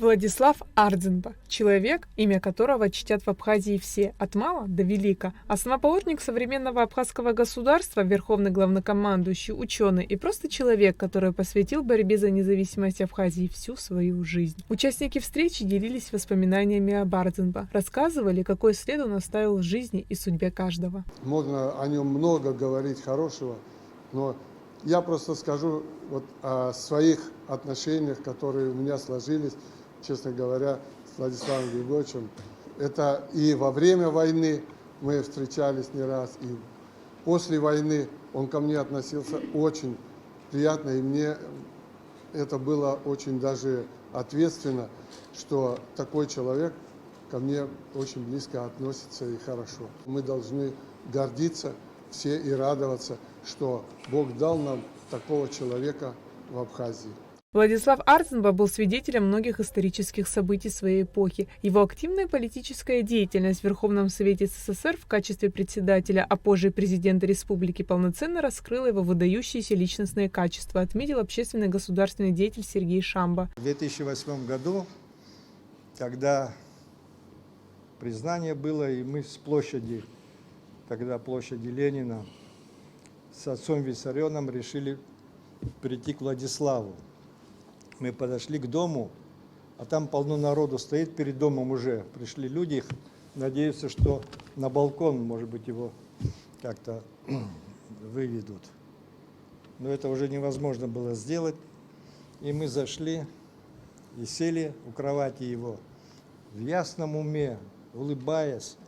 Владислав Ардзинба – человек, имя которого чтят в Абхазии все, от мала до велика, основоположник современного абхазского государства, верховный главнокомандующий, ученый и просто человек, который посвятил борьбе за независимость Абхазии всю свою жизнь. Участники встречи делились воспоминаниями об Ардзинба, рассказывали, какой след он оставил в жизни и судьбе каждого. Можно о нем много говорить хорошего, но я просто скажу вот о своих отношениях, которые у меня сложились, честно говоря, с Владиславом Григорьевичем. Это и во время войны мы встречались не раз, и после войны он ко мне относился очень приятно, и мне это было очень даже ответственно, что такой человек ко мне очень близко относится и хорошо. Мы должны гордиться все и радоваться, что Бог дал нам такого человека в Абхазии. Владислав Ардзинба был свидетелем многих исторических событий своей эпохи. Его активная политическая деятельность в Верховном Совете СССР в качестве председателя, а позже и президента республики, полноценно раскрыла его выдающиеся личностные качества, отметил общественный государственный деятель Сергей Шамба. В 2008 году, когда признание было, и мы с площади, тогда площади Ленина, с отцом Виссарионом решили прийти к Владиславу. Мы подошли к дому, а там полно народу стоит перед домом уже. Пришли люди, надеются, что на балкон, может быть, его как-то выведут. Но это уже невозможно было сделать. И мы зашли и сели у кровати его. В ясном уме, улыбаясь,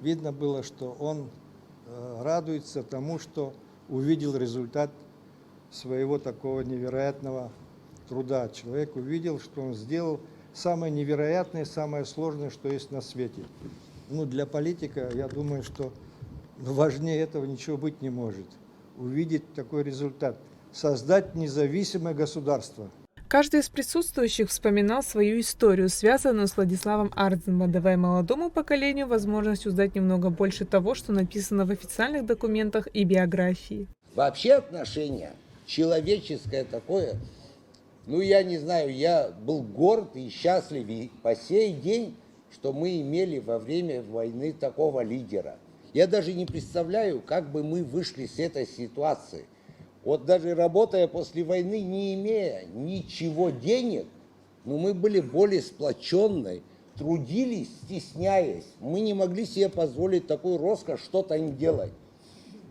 видно было, что он радуется тому, что увидел результат своего такого невероятного труда. Человек увидел, что он сделал самое невероятное, самое сложное, что есть на свете. Для политика, я думаю, что важнее этого ничего быть не может. Увидеть такой результат. Создать независимое государство. Каждый из присутствующих вспоминал свою историю, связанную с Владиславом Ардзинба, давая молодому поколению возможность узнать немного больше того, что написано в официальных документах и биографии. Вообще отношение человеческое такое, я не знаю, я был горд и счастлив и по сей день, что мы имели во время войны такого лидера. Я даже не представляю, как бы мы вышли с этой ситуации. Вот даже работая после войны, не имея ничего денег, но мы были более сплоченной, трудились, стесняясь. Мы не могли себе позволить такую роскошь что-то не делать.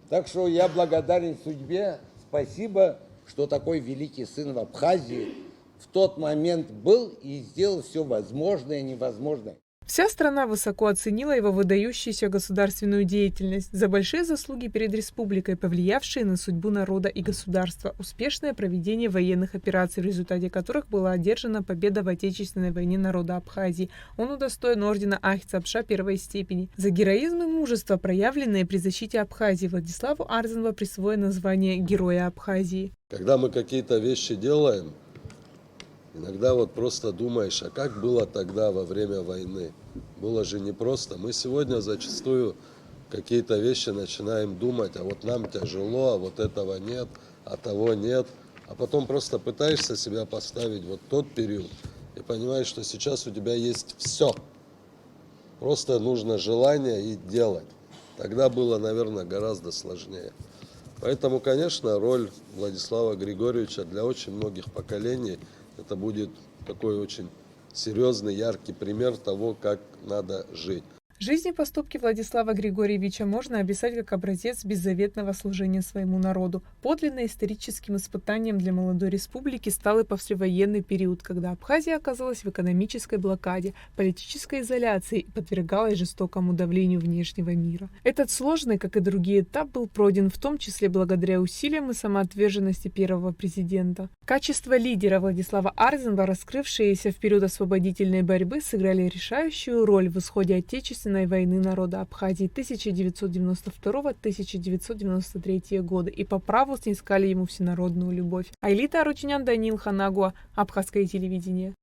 Так что я благодарен судьбе, спасибо, что такой великий сын в Абхазии в тот момент был и сделал все возможное и невозможное. Вся страна высоко оценила его выдающуюся государственную деятельность, за большие заслуги перед республикой, повлиявшие на судьбу народа и государства, успешное проведение военных операций, в результате которых была одержана победа в Отечественной войне народа Абхазии. Он удостоен ордена Ахтзабша первой степени. За героизм и мужество, проявленные при защите Абхазии, Владиславу Ардзинба присвоено звание Героя Абхазии. Когда мы какие-то вещи делаем, иногда просто думаешь, а как было тогда во время войны? Было же непросто. Мы сегодня зачастую какие-то вещи начинаем думать, а вот нам тяжело, а вот этого нет, а того нет. А потом просто пытаешься себя поставить вот тот период и понимаешь, что сейчас у тебя есть все. Просто нужно желание и делать. Тогда было, наверное, гораздо сложнее. Поэтому, конечно, роль Владислава Григорьевича для очень многих поколений это будет такой очень серьезный, яркий пример того, как надо жить. Жизнь и поступки Владислава Григорьевича можно описать как образец беззаветного служения своему народу. Подлинно историческим испытанием для молодой республики стал и послевоенный период, когда Абхазия оказалась в экономической блокаде, политической изоляции и подвергалась жестокому давлению внешнего мира. Этот сложный, как и другие, этап был пройден в том числе благодаря усилиям и самоотверженности первого президента. Качества лидера Владислава Ардзинба, раскрывшиеся в период освободительной борьбы, сыграли решающую роль в исходе Отечественной войны народа Абхазии 1992-1993 годы и по праву снискали ему всенародную любовь. Айлита Арутюнян, Даниил Ханагуа, Абхазское телевидение.